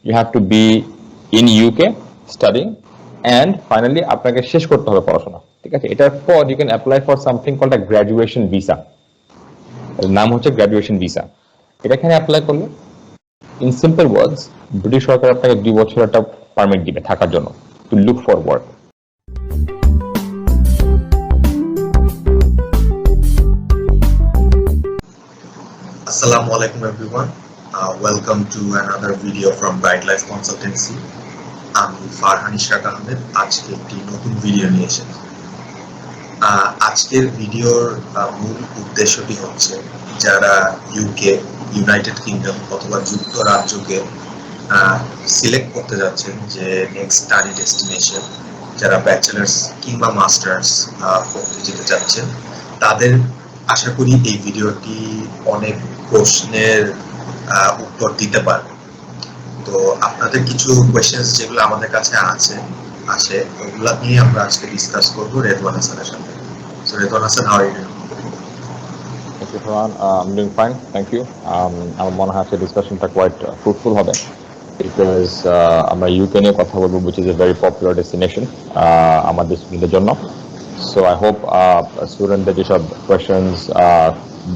you have to be in UK studying, and finally আপনাকে শেষ করতে হবে পড়াশোনা, ঠিক আছে? এটার পর you can apply for something called a graduation visa, এর নাম হচ্ছে গ্র্যাজুয়েশন ভিসা। এটা এখানে অ্যাপ্লাই করলে in simple words ব্রিটিশ সরকার আপনাকে 2 বছর একটা পারমিট দিবে থাকার জন্য, to look for work. Assalamu alaikum everyone. Welcome to another video from Bright Life Consultancy. আমি ফারহান ইশরাক আহমেদ আজকে একটি নতুন ভিডিও নিয়ে এসেছি। আজকের ভিডিওর মূল উদ্দেশ্যটি হচ্ছে যারা ইউকে, ইউনাইটেড কিংডম অথবা যুক্তরাজ্যকে সিলেক্ট করতে যাচ্ছেন যে নেক্সট স্টাডি ডেস্টিনেশন, যারা ব্যাচেলার্স কিংবা মাস্টার্স করতে যেতে চাচ্ছেন, তাদের আশা করি এই ভিডিওটি অনেক প্রশ্নের উত্তর দিতে পারবে। তো আপনাদের কিছু কোয়েশ্চেনস যেগুলো আমাদের কাছে আসে ওগুলো নিয়ে আমরা আজকে ডিসকাস করব রেদওয়ান হাসানের সাথে। So Redwan Hasan, how are you? Thank you, Farhan. I'm doing fine, thank you. আমার মনে হয় আজকে ডিসকাশনটা কোয়াইট ফ্রুটফুল হবে, বিকজ আমরা ইউকে নিয়ে কথা বলবো, which is a very popular destination আমাদের স্টুডেন্টদের জন্য। সো আই হোপ স্টুডেন্টদের যেসব কোয়েশ্চেনস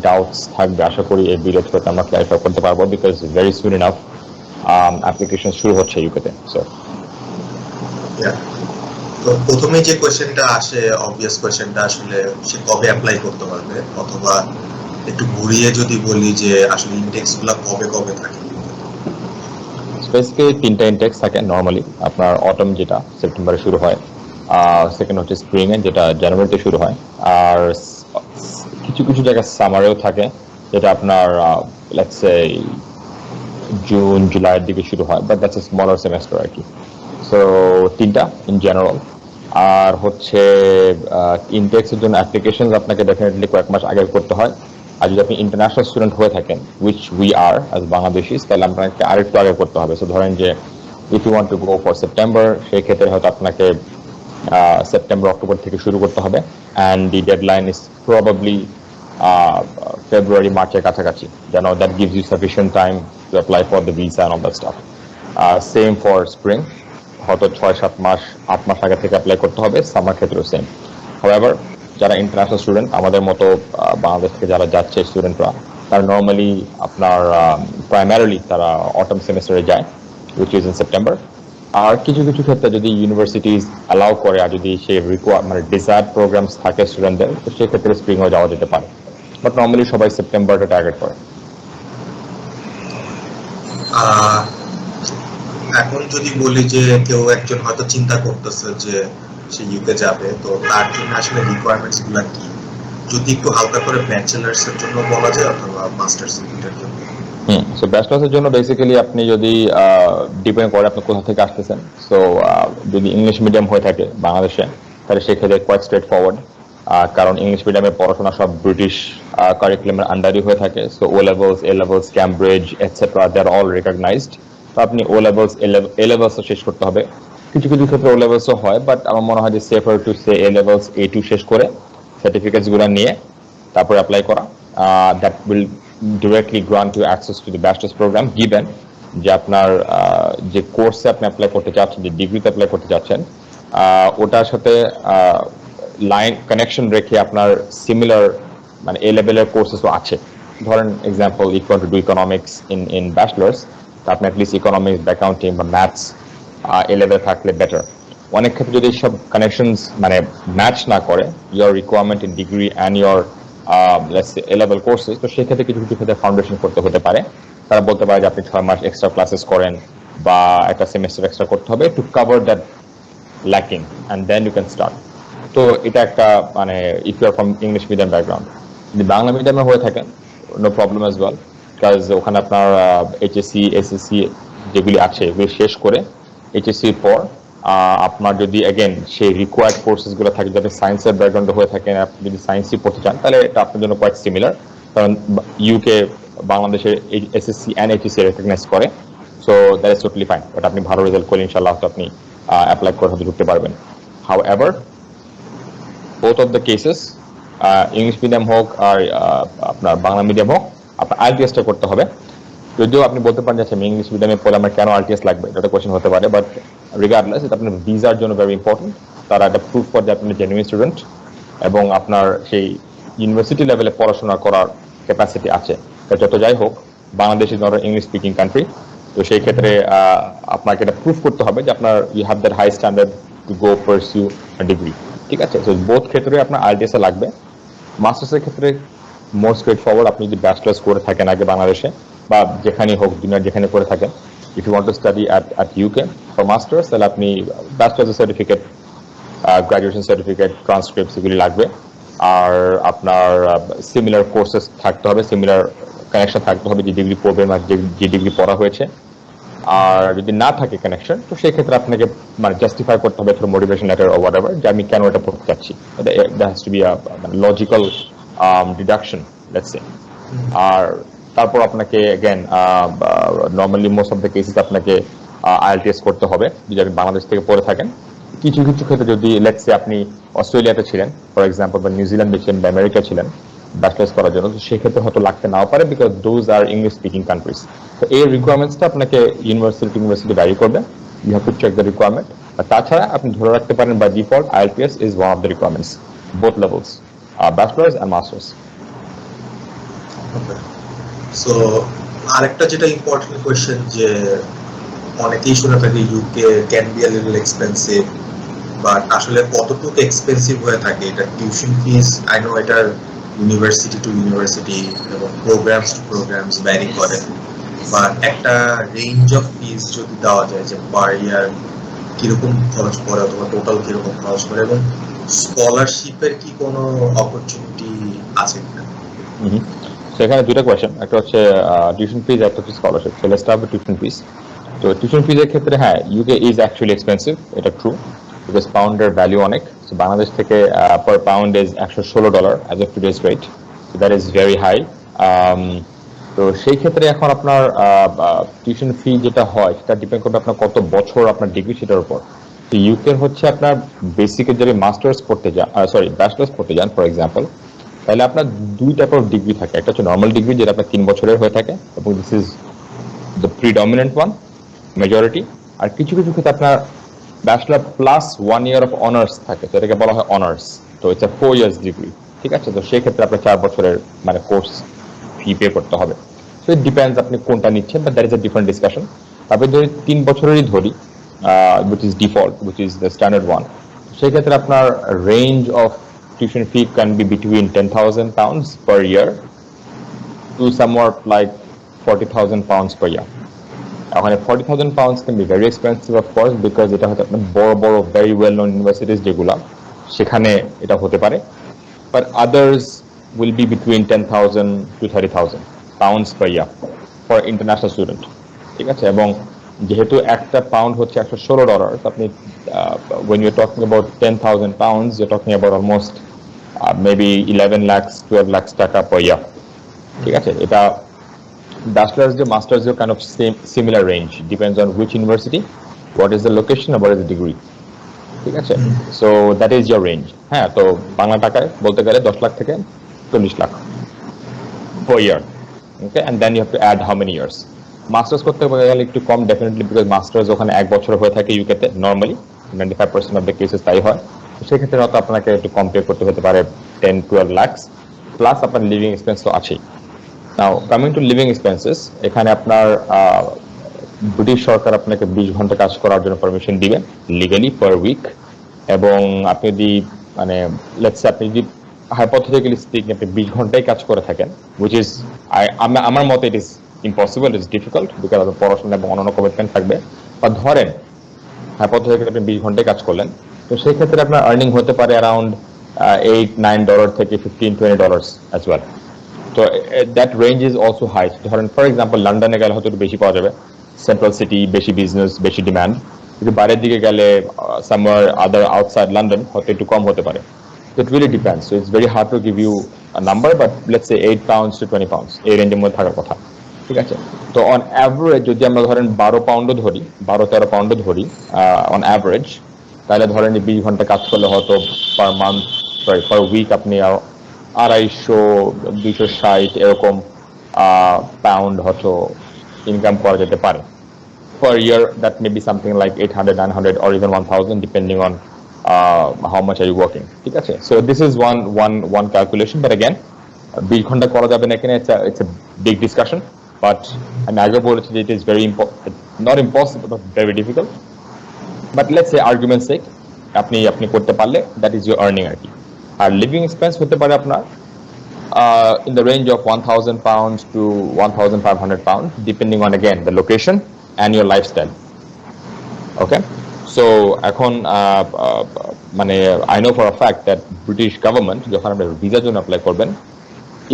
ডাউটস থাকবে আশা করি এই ভিডিও থেকে আমরা ক্লারিফাই করতে পারবো, because very soon enough application শুরু হচ্ছে ইউকেতে। সো তো প্রথমে যে কোয়েশ্চেনটা আসে, অবভিয়াস কোয়েশ্চেনটা আসলে সে কবে অ্যাপ্লাই করতে পারবে, অথবা একটু ঘুরিয়ে যদি বলি যে আসলে ইনটেক্সগুলো কবে কবে থাকে। বেসিক্যালি 3টা ইনটেক্স থাকে নরমালি। আপনার অটম যেটা সেপ্টেম্বরে শুরু হয়, সেকেন্ড হচ্ছে স্প্রিং এ যেটা জানুয়ারিতে শুরু হয়, আর কিছু কিছু জায়গায় সামারেও থাকে যেটা আপনার লেটস সে জুন জুলাইয়ের দিকে শুরু হয়, but that's a smaller semester আর কি। সো 3টা ইন জেনারেল। আর হচ্ছে ইনটেক্সের জন্য অ্যাপ্লিকেশন আপনাকে ডেফিনেটলি কয়েক মাস আগে করতে হয়, আর যদি আপনি ইন্টারন্যাশনাল স্টুডেন্ট হয়ে থাকেন, which we are as Bangladeshis, তাহলে আপনাকে আরেকটু আগে করতে হবে। সো ধরেন যে if you want to go for September, সেই ক্ষেত্রে হয়তো আপনাকে সেপ্টেম্বর অক্টোবর থেকে শুরু করতে হবে, and the deadline is probably February মার্চের কাছাকাছি, যেন that gives you sufficient time to apply for the visa and all that stuff. Same for spring, হয়তো 6-7 মাস 8 মাস আগে থেকে অ্যাপ্লাই করতে হবে। সামার ক্ষেত্রেও সেম। হাউএভার যারা ইন্টারন্যাশনাল স্টুডেন্ট, আমাদের মতো বাংলাদেশ থেকে যারা যাচ্ছে স্টুডেন্টরা, তারা নর্মালি আপনার প্রাইমারিলি তারা অটম সেমেস্টারে যায়, উইচ ইজ ইন সেপ্টেম্বর। আর কিছু কিছু ক্ষেত্রে যদি ইউনিভার্সিটিজ অ্যালাউ করে, আর যদি সেই মানে ডিজায়ার্ড প্রোগ্রামস থাকে স্টুডেন্টদের, তো সেক্ষেত্রে স্প্রিংও যাওয়া যেতে পারে, বাট নর্মালি সবাই সেপ্টেম্বরটা টার্গেট করে। এখন যদি বলি যে কেউ একজন হয়তো চিন্তা করতেছে যে সে ইউকে যাবে, তো তার জন্য আসলে রিকোয়ারমেন্টস গুলা কি, যদি একটু হালকা করে ব্যাচেলার্স এর জন্য বলা যায় অথবা মাস্টার্স এর জন্য? সো ব্যাচেলার্সের জন্য বেসিক্যালি আপনি যদি ডিপেন্ড করে আপনি কোথা থেকে আসতেছেন। সো যদি ইংলিশ মিডিয়াম হয়ে থাকে বাংলাদেশে, তাহলে সেক্ষেত্রে কোয়াইট স্ট্রেট ফরওয়ার্ড, কারণ ইংলিশ মিডিয়ামে পড়াশোনা সব ব্রিটিশ কারিকুলামের আন্ডারই হয়ে থাকে। So O levels, A levels, Cambridge etcetera, they are all recognised. তো আপনি ও লেভেলস, এ লেভেলসও শেষ করতে হবে। কিছু কিছু ক্ষেত্রে ও লেভেলসও হয়, বাট আমার মনে হয় যে safer to say A levels A2 শেষ করে সার্টিফিকেটসগুলো নিয়ে তারপরে অ্যাপ্লাই করা। That will directly grant you access to the bachelor's program, given যে আপনার যে কোর্সে আপনি অ্যাপ্লাই করতে চাচ্ছেন, যে ডিগ্রিতে অ্যাপ্লাই করতে চাচ্ছেন, ওটার সাথে লাইন কানেকশন রেখে আপনার সিমিলার মানে এ লেভেলের কোর্সেসও আছে। ধরেন example, if you want to do economics in bachelors, তা আপনি অ্যাটলিস্ট ইকোনমিক্স, অ্যাকাউন্টিং বা ম্যাথস এ লেভেল থাকলে বেটার। অনেক ক্ষেত্রে যদি সব কানেকশনস মানে ম্যাচ না করে your requirement in degree and your let's say A-level courses, তো সেক্ষেত্রে কিছু কিছু ক্ষেত্রে ফাউন্ডেশন করতে হতে পারে। তারা বলতে পারে যে আপনি 6 মাস এক্সট্রা ক্লাসেস করেন বা একটা সেমেস্টার এক্সট্রা করতে হবে to cover that lacking, and then you can start. তো এটা একটা মানে if you are from English medium background. যদি বাংলা মিডিয়ামে হয়ে থাকেন, no problem as well, because ওখানে আপনার এইচএসসি, এসএসসি যেগুলি আছে এগুলি শেষ করে এইচএসসির পর আপনার যদি এগেন সেই রিকোয়ার্ড কোর্সেসগুলো থাকে, যাতে সায়েন্সের ব্যাকগ্রাউন্ডে হয়ে থাকেন, আপনি যদি সায়েন্সই পড়তে চান, তাহলে এটা আপনার জন্য কোয়াইট সিমিলার, কারণ ইউকে বাংলাদেশের এসএসসি অ্যান্ড এইচএসসি রেকগনাইজ করে। So that is totally fine, but আপনি ভালো রেজাল্ট করলে ইনশাআল্লাহ তো আপনি অ্যাপ্লাই করে হয়তো ঢুকতে পারবেন। However both of the cases, English medium হোক আর আপনার বাংলা মিডিয়াম হোক, আপনার আইএলটিএসটা করতে হবে। যদিও আপনি বলতে পারেন যে আমি ইংলিশ মিডিয়ামে পড়লে আমার কেন আরটিএস লাগবে, এটা কোয়েশ্চেন হতে পারে, বাট রিগার্ডলেস এটা আপনার ভিসার জন্য ভেরি ইম্পর্টেন্ট। তারা এটা প্রুফ করে যে আপনি জেনুইন স্টুডেন্ট এবং আপনার সেই ইউনিভার্সিটি লেভেলে পড়াশোনা করার ক্যাপাসিটি আছে। যত যাই হোক, Bangladesh is not English speaking country, তো সেই ক্ষেত্রে আপনাকে এটা প্রুফ করতে হবে যে আপনার you have that high standard to go pursue degree. ঠিক আছে, তো বোথ ক্ষেত্রে আপনার আইএলটিএস লাগবে। মাস্টার্সের ক্ষেত্রে মোর স্ট্রেট ফরওয়ার্ড, আপনি যদি ব্যাচলার্স করে থাকেন আগে বাংলাদেশে বা যেখানেই হোক দুনিয়ার যেখানে করে থাকেন, if you want to study at UK for masters, তাহলে আপনি bachelors certificate, graduation certificate, transcripts এগুলি লাগবে। আর আপনার সিমিলার কোর্সেস থাকতে হবে, সিমিলার কানেকশন থাকতে হবে যে ডিগ্রি পড়বেন বা যে ডিগ্রি পড়া হয়েছে। আর যদি না থাকে কানেকশন, তো সেই ক্ষেত্রে আপনাকে মানে জাস্টিফাই করতে হবে through motivation letter or whatever যে আমি কেন এটা পড়তে চাচ্ছি। That has to be a logical deduction, let's say. আর তারপর আপনাকে again normally most of the cases আপনাকে আইএলটিএস করতে হবে যদি আপনি বাংলাদেশ থেকে পড়ে থাকেন। কিছু কিছু ক্ষেত্রে যদি লেটস সে আপনি অস্ট্রেলিয়াতে ছিলেন ফর এক্সাম্পল, বা নিউজিল্যান্ডে ছিলেন বা আমেরিকা ছিলেন ব্যাচলার্স করার জন্য, তো সেক্ষেত্রে হয়তো লাগতে নাও পারে, because those are English speaking countries. তো এই রিকোয়ারমেন্টসটা আপনাকে ইউনিভার্সিটি ভ্যারি করবে, you have to check the requirement. আর তাছাড়া আপনি ধরে রাখতে পারেন by default IELTS is one of the requirements, both levels, bachelors and masters. So আরেকটা যেটা ইম্পর্টেন্ট কোয়েশ্চেন, যে অনেকেই শুনে থাকে UK can be a little expensive, but আসলে কতটুকু এক্সপেন্সিভ হয়ে থাকে এটা টিউশন ফিস, আই নো এটা ইউনিভার্সিটি টু ইউনিভার্সিটি এবং প্রোগ্রামস টু প্রোগ্রামস ভ্যারি করে, বাট একটা রেঞ্জ অফ ফিস যদি দেওয়া যায় যে পার ইয়ার কিরকম খরচ পড়ে অথবা টোটাল কিরকম খরচ পড়ে, এবং স্কলারশিপের কি কোনো অপরচুনিটি আছে কিনা? সেখানে দুটো কোয়েশ্চেন, একটা হচ্ছে টিউশন ফিজ, একটা হচ্ছে scholarship. So let's start with tuition fee. তো টিউশন ফিজের ক্ষেত্রে হ্যাঁ, ইউকে ইজ অ্যাকচুয়ালি এক্সপেন্সিভ, এটা ট্রু, বিকজ পাউন্ডের ভ্যালু অনেক। সো বাংলাদেশ থেকে per pound is $116 as of today's rate, so that is very high. তো সেই ক্ষেত্রে এখন আপনার টিউশন ফি যেটা হয় সেটা ডিপেন্ড করবে আপনার কত বছর আপনার ডিগ্রি সেটার উপর। তো ইউকে হচ্ছে আপনার বেসিকে যদি মাস্টার্স পড়তে যান, ব্যাচলার্স পড়তে যান ফর এক্সাম্পল, তাহলে আপনার দুই টাইপ অফ ডিগ্রি থাকে। একটা হচ্ছে নর্মাল ডিগ্রি, যেটা আপনার 3 বছরের হয়ে থাকে এবং this is the predominant one, majority. আর কিছু কিছু ক্ষেত্রে আপনার bachelor plus 1 year of honours থাকে, তো এটাকে বলা হয় অনার্স। তো ইটস 4 ইয়ার্স ডিগ্রি। ঠিক আছে, তো সেই ক্ষেত্রে আপনার 4 বছরের মানে কোর্স ফি পে করতে হবে। সো ইট ডিপেন্ডস আপনি কোনটা নিচ্ছেন, but that is a different discussion. তারপরে যদি 3 বছরেরই ধরি, which is default, which is the standard one, সেই ক্ষেত্রে আপনার range of tuition fee can be between £10,000 per year to somewhat like £40,000 per year. ওখানে £40,000 can be very expensive of course, because এটা হয়তো আপনার বড় বড় very well known universities যেগুলা, সেখানে এটা হতে পারে, but others will be between 10,000 to £30,000 per year for international student. ঠিক আছে, এবং যেহেতু একটা পাউন্ড হচ্ছে $116, আপনি when you're talking about £10,000, you're talking about almost maybe 11 lakhs 12 lakhs টাকা per year. ঠিক আছে, এটা bachelor's যে master's যে kind of similar range, depends on which university, what is the location, and what is the degree. ঠিক আছে, so that is your range. হ্যাঁ, তো বাংলা টাকায় বলতে গেলে 10 লাখ থেকে 40 lakh per year. Okay, and then you have to add how many years. Masters করতে গেলে একটু কম ডেফিনেটলি, বিকজ মাস্টার্স ওখানে 1 বছর হয়ে থাকে ইউকেতে, নর্মালি 95% অফ দ্য কেসেস তাই হয়। সেক্ষেত্রে হয়তো আপনাকে একটু কম পে করতে হতে পারে 10-12 লাখস, প্লাস আপনার লিভিং এক্সপেন্স তো আছেই। নাও কামিং টু লিভিং এক্সপেন্সেস, এখানে আপনার ব্রিটিশ সরকার আপনাকে 20 ঘন্টা কাজ করার জন্য পারমিশন দিবে লিগালি পার উইক, এবং আপনি যদি মানে লেটস সে আপনি যদি hypothetically speaking আপনি 20 ঘন্টায় কাজ করে থাকেন, which is আমার মতে it is impossible, it's difficult, because আপনার পড়াশোনা এবং অন্যান্য কমিটমেন্ট থাকবে। বা ধরেন hypothetically আপনি 20 ঘন্টায় কাজ করলেন, তো সেই ক্ষেত্রে আপনার আর্নিং হতে পারে অ্যারাউন্ড $8-9 থেকে $15-20 as well. তো that range is also high. ধরেন ফর এক্সাম্পল লন্ডনে গেলে হয়তো একটু বেশি পাওয়া যাবে, সেন্ট্রাল সিটি, বেশি বিজনেস, বেশি ডিমান্ড। কিন্তু বাইরের দিকে গেলে somewhere other outside London হয়তো একটু কম হতে পারে। So it really depends. So it's very hard to give you a number, but let's say £8 to £20 এই রেঞ্জের মধ্যে থাকার কথা। ঠিক আছে, তো অন অ্যাভারেজ যদি আমরা ধরেন 12 পাউন্ডও ধরি, 12-13 পাউন্ডও ধরি অন অ্যাভারেজ, তাহলে ধরেন 20 ঘন্টা কাজ করলে হয়তো per month, sorry per week আপনি 250-260 এরকম পাউন্ড হয়তো ইনকাম করা যেতে পারে। Per year, that may be something like 800, 900, or even 1,000, depending on how much are you working. ঠিক আছে? So this is one calculation, but again, 20 ঘন্টা করা যাবে না কিনা, it's a big discussion, but আমি আগে বলেছি যে it is very not impossible, but very difficult. But let's say argument's sake, আপনি করতে পারলে that is your earning আর কি। আর living expense হতে পারে আপনার in the range of 1,000 pounds to 1,500 pounds, depending on again the location and your lifestyle. Okay, so এখন মানে I know for a fact that British government যখন আপনি ভিসার জন্য অ্যাপ্লাই করবেন,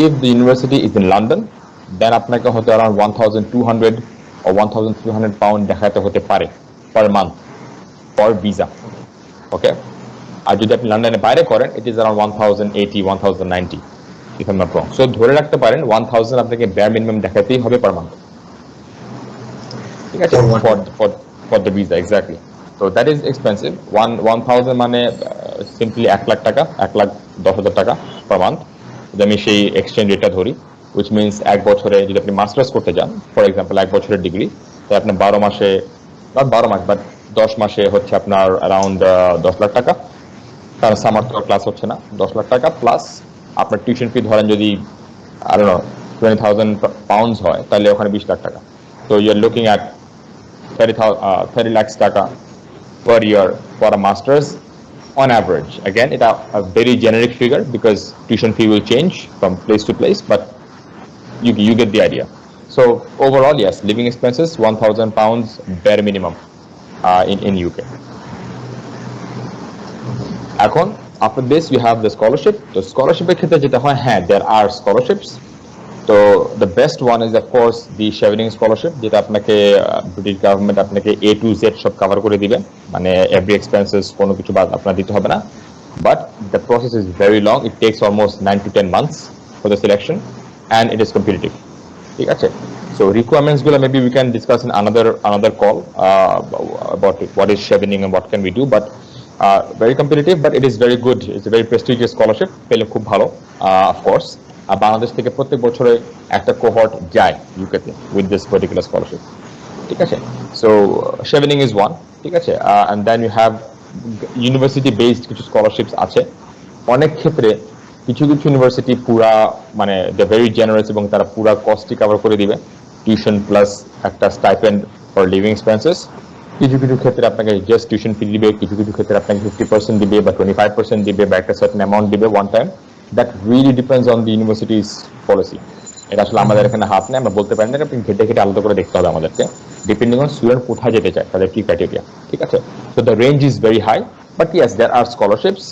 if the university is in London, then আপনাকে হতে around 1,200 or 1,300 pound দেখাতে হতে পারে per month for visa. Okay, আর যদি আপনি লন্ডনের বাইরে করেন, it is around 1,080, 1,090, if I'm not wrong. So ধরে রাখতে পারেন 1,000 আপনাকে bare minimum দেখাতেই হবে per month. ঠিক আছে, for the visa, exactly. So that is expensive. 1,000 মানে simply 1 লাখ টাকা, 1,10,000 টাকা per month. যদি আমি সেই এক্সচেঞ্জ রেটটা ধরি, which means এক বছরে যদি আপনি মাস্টার্স করতে যান, ফর এক্সাম্পল 1 বছরের ডিগ্রি, তো আপনি 12 মাসে, not 12 মাস, বাট 10 মাসে হচ্ছে আপনার অ্যারাউন্ড 10 লাখ টাকা, কারণ সামার তো ক্লাস হচ্ছে না, 10 লাখ টাকা প্লাস আপনার টিউশন ফি ধরেন যদি I don't know 20,000 pounds হয়, তাহলে ওখানে 20 লাখ টাকা। So you're looking at 30 lakhs taka per year for a master's on average. Again, it's a very generic figure because tuition fee will change from place to place, but you get the idea. So overall, yes, living expenses 1,000 pounds bare minimum in UK. এখন after this you have the scholarship. The scholarship এর ক্ষেত্রে যেটা হয়, হ্যাঁ, there are scholarships. So the best one is of course the Chevening scholarship, যেটা আপনাকে British government আপনাকে A to Z সব কভার করে দিবে, মানে every expenses কোনো কিছু বাদ আপনার দিতে হবে না, but the process is very long. It takes almost 9 to 10 months for the selection and it is competitive. ঠিক আছে, so requirements গুলো maybe we can discuss in another call about what is Chevening and what can we do, but very competitive, but it is very good. It's a very prestigious scholarship, পেলে খুব ভালো, of course. আর বাংলাদেশ থেকে প্রত্যেক বছরে একটা cohort যায় ইউকেতে with this particular scholarship. ঠিক আছে, সো Chevening is one, ঠিক আছে, and then you have university based কিছু স্কলারশিপস আছে। অনেক ক্ষেত্রে কিছু ইউনিভার্সিটি পুরা মানে দে ভেরি জেনারেস এবং তারা পুরা কস্টই কভার করে দিবে, টিউশন প্লাস একটা স্টাইপেন্ড ফর লিভিং এক্সপেন্সেস। কিছু ক্ষেত্রে আপনাকে জাস্ট টিউশন ফি দিবে, কিছু ক্ষেত্রে আপনাকে 50% দিবে বা 25% দিবে বা একটা সার্টেন অ্যামাউন্ট দিবে one time. That really depends on the university's policy. এটা আসলে আমাদের এখানে হাত নেই, আমরা বলতে পারি না, আপনি ঘেটে আলাদা করে দেখতে হবে আমাদেরকে, ডিপেন্ডিং অন স্টুডেন্ট কোথায় যেতে চায়, তাদের কি ক্রাইটেরিয়া। ঠিক আছে, so the range is very high, but yes there are scholarships.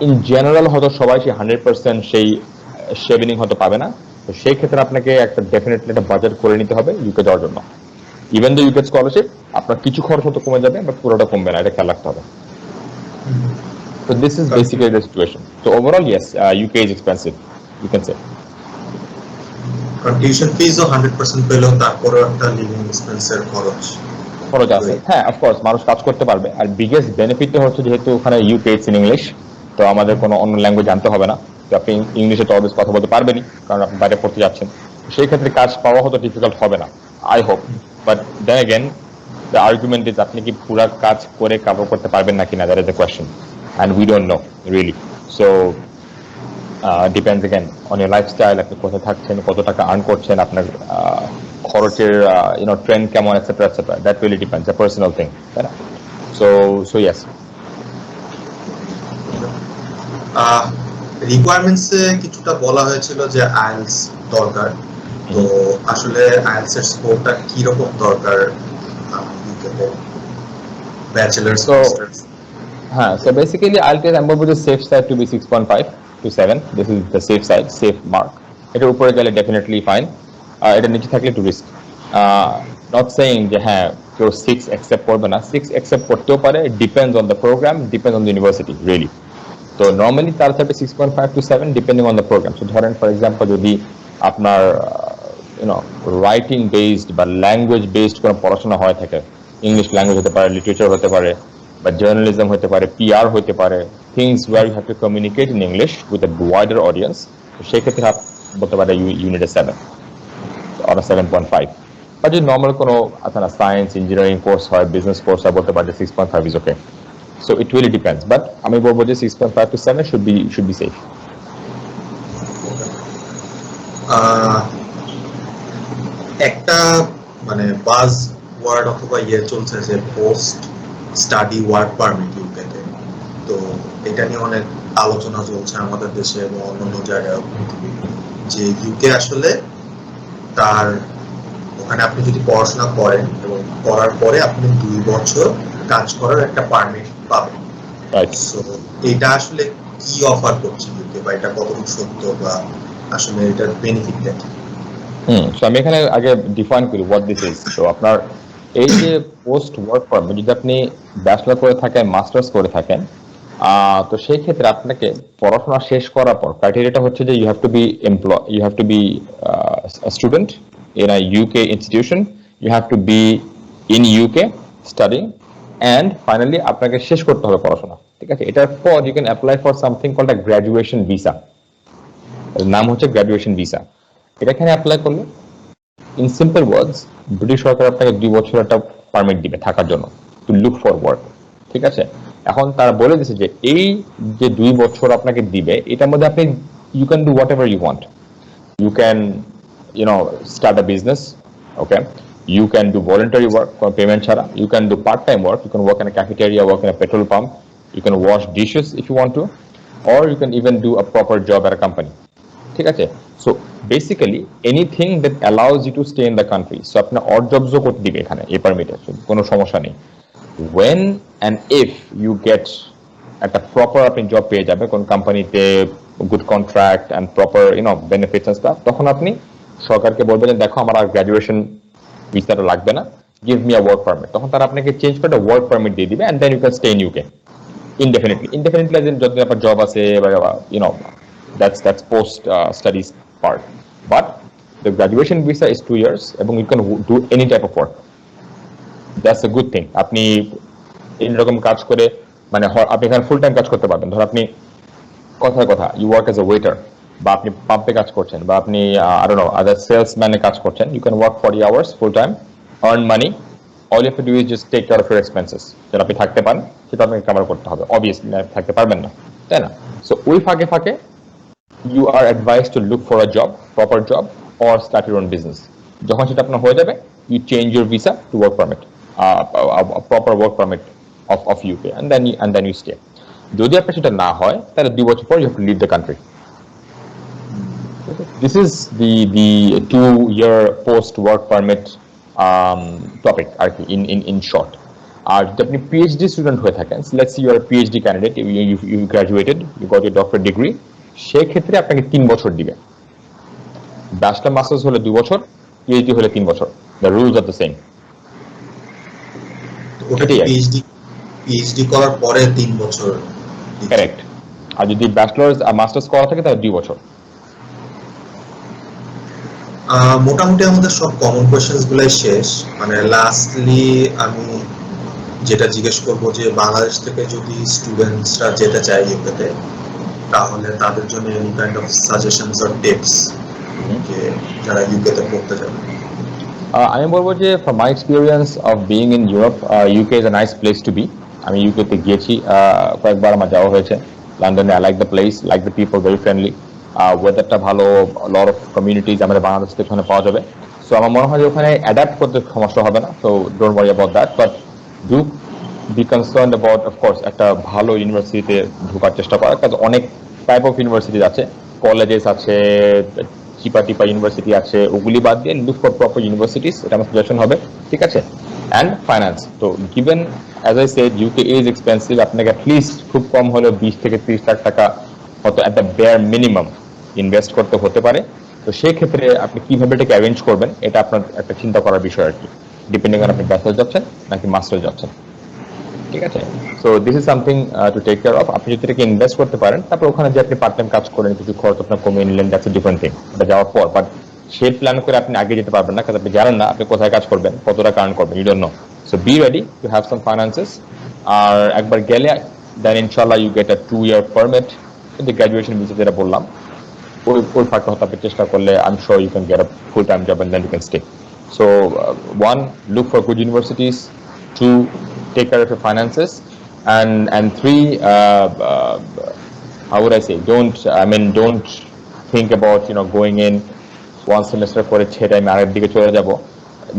In general হয়তো সবাই সেই 100% সেই Chevening হয়তো পাবে না, তো সেই ক্ষেত্রে আপনাকে একটা ডেফিনেটলি একটা বাজেট করে নিতে হবে ইউকে যাওয়ার জন্য। ইভেন দ্য ইউকে স্কলারশিপ আপনার কিছু খরচ হয়তো কমে যাবে, বাট পুরোটা কমবে না, এটা খেয়াল রাখতে হবে। So this is basically the situation. So overall, yes, UK is expensive, you can say. Tuition fees 100% পেলেও তারপরে একটা লিভিং এক্সপেন্সের খরচ আছে, হ্যাঁ, অফকোর্স মানুষ কাজ করতে পারবে। আর বিগেস্ট বেনিফিটটা হচ্ছে যেহেতু ওখানে UK ইটস ইন ইংলিশ, তো আমাদের কোনো অন্য ল্যাঙ্গুয়েজ জানতে হবে না, তো আপনি ইংলিশে তো অলওয়েজ কথা বলতে পারবেনই, কারণ আপনি বাইরে পড়তে যাচ্ছেন, সেই ক্ষেত্রে কাজ পাওয়া হয়তো ডিফিকাল্ট হবে না, I hope. But then again the argument is আপনি কি পুরা কাজ করে কভার করতে পারবেন নাকি না, that is the question, and we don't know really. So depends again on your lifestyle, আপনি কোথায় থাকছেন, কত টাকা আর্ন করছেন, আপনার খরচের ট্রেন্ড কেমন, etcetera etcetera, that really depends, a personal thing, তাই না? So yes. রিকোয়ারমেন্টসে কিছুটা বলা হয়েছিল যে আইএলটিএস দরকার, তো আসলে আইএলটিএস এর স্কোরটা কি রকম দরকার ইউকেতে, bachelors, masters? So basically IELTS I'm going to safe side to be 6.5 to 7. This is the safe side, safe mark. এটা উপরে গেলে definitely fine. এটা নিচে থাকলে to risk. Not saying যে হ্যাঁ কেউ 6 accept করবে না, 6 accept করতেও পারে, depends on the program, depends on the university really. So normally তার থাকবে 6.5 to 7 depending on the program. So ধরেন for example যদি আপনার writing based বা language based কোনো পড়াশোনা হয় থাকে, English language হতে পারে, literature হতে পারে, বা জার্নালিজম হতে পারে, PR হতে পারে, things where you have to communicate in English with a wider audience, তো সেই ক্ষেত্রে বলতে পারে you need a 7 or a 7.5. বা যদি নর্মাল কোনো আপনার সায়েন্স ইঞ্জিনিয়ারিং কোর্স হয়, বিজনেস কোর্স হয়, বলতে পারে 6.5 is okay. So it really depends, but আমি বলবো যে 6.5 to 7 শুড বি সেফ। একটা মানে বাজ ওয়ার্ড অথবা চলছে যে পোস্ট স্টাডি ওয়ার্ক পারমিট ইউকেতে, তো এটা নিয়ে অনেক আলোচনা চলছে আমাদের দেশে এবং অন্যান্য জায়গায়, যে ইউকে আসলে তার ওখানে আপনি যদি পড়াশোনা করেন এবং করার পরে আপনি 2 বছর কাজ করার একটা পারমিট পাবেন। সো এটা আসলে কি অফার করছে ইউকে, বা এটা কতটুকু সত্য, বা আসলে এটার বেনিফিটটা কি? সো আমি এখানে আগে ডিফাইন করি হোয়াট দিস ইজ। তো আপনার এই যে পোস্ট ওয়ার্ক পারমিট, যদি আপনি ব্যাচেলর করে থাকেন, মাস্টার্স করে থাকেন, তো সেই ক্ষেত্রে আপনাকে পড়াশোনা শেষ করার পর ক্রাইটেরিয়াটা হচ্ছে যে you have to be student in a UK institution, you have to be in UK studying, and finally আপনাকে শেষ করতে হবে পড়াশোনা। ঠিক আছে, এটার পর you can apply for something called a graduation visa. নাম হচ্ছে গ্র্যাজুয়েশন ভিসা। এটা এখানে অ্যাপ্লাই করলে ইন সিম্পল ওয়ার্ডস ব্রিটিশ সরকার আপনাকে 2 বছর একটা পারমিট দিবে থাকার জন্য, টু লুক ফর ওয়ার্ক। ঠিক আছে, এখন তারা বলে দিয়েছে যে এই যে 2 বছর আপনাকে দিবে, এটার মধ্যে আপনি you can do whatever you want. You can start a business, okay, you can do voluntary work payment ছাড়া, you can do part time work, you can work in a cafeteria, work in a petrol pump, you can wash dishes if you want to, or you can even do a proper job at a company. ঠিক আছে, so basically anything that allows you to stay in the country. So আপনার odd জবসও করতে দিবে এখানে এই পারমিটে, কোনো সমস্যা নেই। When and if you get একটা প্রপার আপনি জব পেয়ে যাবে কোন কোম্পানিতে, good contract and proper benefits and stuff, তখন আপনি সরকারকে বলবেন যে দেখো আমার আর গ্র্যাজুয়েশন ভিসাটা লাগবে না, give me a work permit. তখন তারা আপনাকে চেঞ্জ করে ওয়ার্ক পারমিট দিয়ে দিবে, and then you can stay in UK indefinitely as in যদি আপনার জব আছে, that's post studies part, but the graduation visa is 2 years এবং you can do any type of work. That's a good thing. আপনি এরকম কাজ করে মানে আপনি এখানে ফুল টাইম কাজ করতে পারবেন। ধর আপনি কথার কথা you work as a waiter, বা আপনি পাম্পে কাজ করছেন, বা আপনি আই ডোন্ট নো আদার সেলসম্যানে কাজ করছেন, you can work 40 hours full time, earn money. All you have to do is just take care of your expenses. যেটা আপনি থাকতে পারেন সেটা আপনাকে কভার করতে হবে, অবভিয়াসলি থাকতে পারবেন না, তাই না? সো ওই ফাঁকে ফাঁকে you are advice to look for a job, proper job, or start your own business. যখন সেটা আপনার হয়ে যাবে, you change your visa to work permit, proper work permit of UK, and then you stay. যদি আপনার সেটা না হয়, তাহলে 2 বছর পর you have to leave the country. This is the 2-year post work permit topic আর কি in short. আর যদি আপনি পিএইচডি স্টুডেন্ট হয়ে থাকেন, let's see you are PhD candidate, you graduated, you got your doctorate degree, সেই ক্ষেত্রে আপনাকে 3 বছর দিবে। ব্যাচেলর মাস্টার্স হলে 2 বছর, পিএইচডি হলে 3 বছর। The rules are the same. ওটা পিএইচডি করার পরে 3 বছর, কারেক্ট। আর যদি ব্যাচেলর্স আর মাস্টার্স করা থাকে তাহলে 2 বছর। মোটামুটি আমাদের সব কমন কোয়েশ্চেন্স গুলাই শেষ। মানে লাস্টলি আমি যেটা জিজ্ঞেস করবো যে বাংলাদেশ থেকে যদি স্টুডেন্টসরা যেতে চায় ইউকেতে, তাহলে তাদের জন্য any kind of suggestions or tips যে যারা ইউকেতে পড়তে যাবে। আমি বলবো যে from my experience of being in Europe, UK is a nice place to be. আমি ইউকেতে গিয়েছি, কয়েকবার আমার যাওয়া হয়েছে। লন্ডনে I like the place, like the people, very friendly, ওয়েদারটা ভালো, লট অফ কমিউনিটিজ আমাদের বাংলাদেশ থেকে ওখানে পাওয়া যাবে। সো আমার মনে হয় যে ওখানে অ্যাডাপ্ট করতে সমস্যা হবে না। So don't worry about that, but do be concerned about of course একটা ভালো ইউনিভার্সিটিতে ঢোকার চেষ্টা করা, কারণ অনেক টাইপ অফ ইউনিভার্সিটিজ আছে, কলেজেস আছে, চিপা ইউনিভার্সিটি আছে, ওগুলি বাদ দিয়ে লুক ফর প্রপার ইউনিভার্সিটিস, এটা আমার সাজেশন হবে। ঠিক আছে, অ্যান্ড ফাইন্যান্স তো given as I said UK is expensive, আপনাকে অ্যাটলিস্ট খুব কম হলেও 20 থেকে 30 লাখ টাকা হয়তো at the bear minimum invest করতে হতে পারে। তো সেই ক্ষেত্রে আপনি কিভাবে এটাকে অ্যারেঞ্জ করবেন, এটা আপনার একটা চিন্তা করার বিষয় আর কি, ডিপেন্ডিং অন আপনি ব্যাচেলর যাচ্ছেন নাকি মাস্টার যাচ্ছেন। ঠিক আছে, so this is something to take care of. আপনি যদি এটাকে ইনভেস্ট করতে পারেন, তারপর ওখানে যে আপনি পার্ট টাইম কাজ করেন, কিছু খরচ আপনার কমিয়ে নিলেন, দ্যাটস এ ডিফারেন্ট থিং, এটা যাওয়ার পর। বাট সেই প্ল্যান করে আপনি আগে যেতে পারবেন না, কারণ আপনি জানেন না আপনি কোথায় কাজ করবেন, কত টাকা আর্ন করবেন, you don't know. So be ready to have some finances. আর একবার গেলে দেন ইনশাল্লাহ you get a 2-year permit, যে গ্র্যাজুয়েশন ভিসা যেটা বললাম, ওই ফাঁকে হয়তো আপনি চেষ্টা করলে I am sure you can get a full time job and then you can stay. So, one, look for good universities. Two, take care of your finances. And three, how would I say? Don't think about going in one semester for a ছেড়ে আমি আরেক দিকে চলে যাব.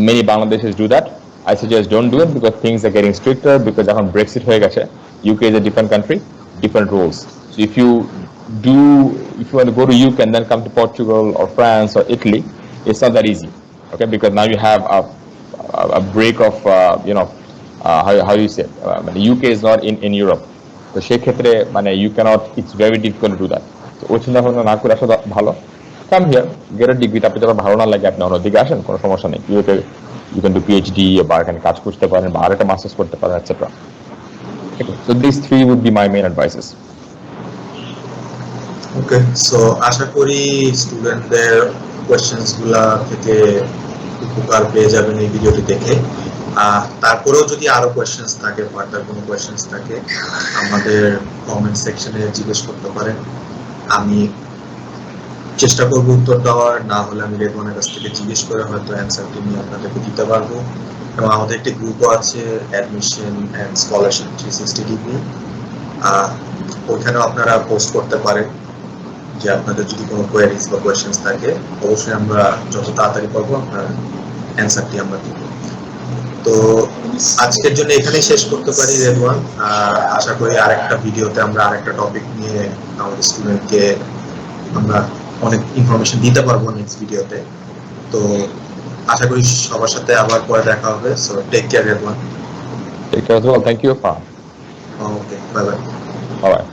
Many Bangladeshis do that. I suggest don't do it because things are getting stricter because এখন Brexit হয়ে গেছে. UK is a different country, different rules. So if you want to go to UK and then come to Portugal or France or Italy, it's not that easy. Okay, because now you have a break of how do you say? The UK is not in Europe. তো সেক্ষেত্রে you cannot, it's very difficult to do that. তো ওই চিন্তা ভাবনা না করে আসা ভালো. Come here, get a degree. আপনি যখন ভালো না লাগে আপনি অন্যদিকে আসেন, কোনো সমস্যা নেই. You can do PhD বা এখানে কাজ করতে পারেন বা আরেকটা মাস্টার্স করতে পারেন, etc. Okay, so these three would be my main advices. Okay, so আশা করি স্টুডেন্টদের কোয়েশ্চেন্স গুলা থেকে উপকার পেয়ে যাবেন এই ভিডিওটি দেখে। তারপরেও যদি আরো কোয়েশ্চেন্স থাকে, ফার্দার কোনো কোয়েশ্চেন্স থাকে, আমাদের কমেন্ট সেকশনে জিজ্ঞেস করতে পারেন। আমি চেষ্টা করবো উত্তর দেওয়ার, না হলে আমি রেদওয়ানের কাছ থেকে জিজ্ঞেস করে হয়তো অ্যান্সারটি নিয়ে আপনাদেরকে দিতে পারবো। এবং আমাদের একটি গ্রুপও আছে, অ্যাডমিশন অ্যান্ড স্কলারশিপ 360 ডিগ্রি। ওইখানেও আপনারা পোস্ট করতে পারেন যে আপনাদের যদি কোনো কোয়েরিজ বা কোয়েশ্চেন্স থাকে, অবশ্যই আমরা যত তাড়াতাড়ি পারবো আপনার অ্যান্সারটি আমরা দিব। তো আজকের জন্য এখানেই শেষ করতে পারি রেদওয়ান। আশা করি আরেকটা ভিডিওতে আমরা আরেকটা টপিক নিয়ে আমাদের স্টুডেন্টকে আমরা অনেক ইনফরমেশন দিতে পারবো নেক্সট ভিডিওতে। তো আশা করি সবার সাথে আবার পরে দেখা হবে। So take care Redwan. Take care as well. Thank you, Farhan. Okay, bye bye. All right.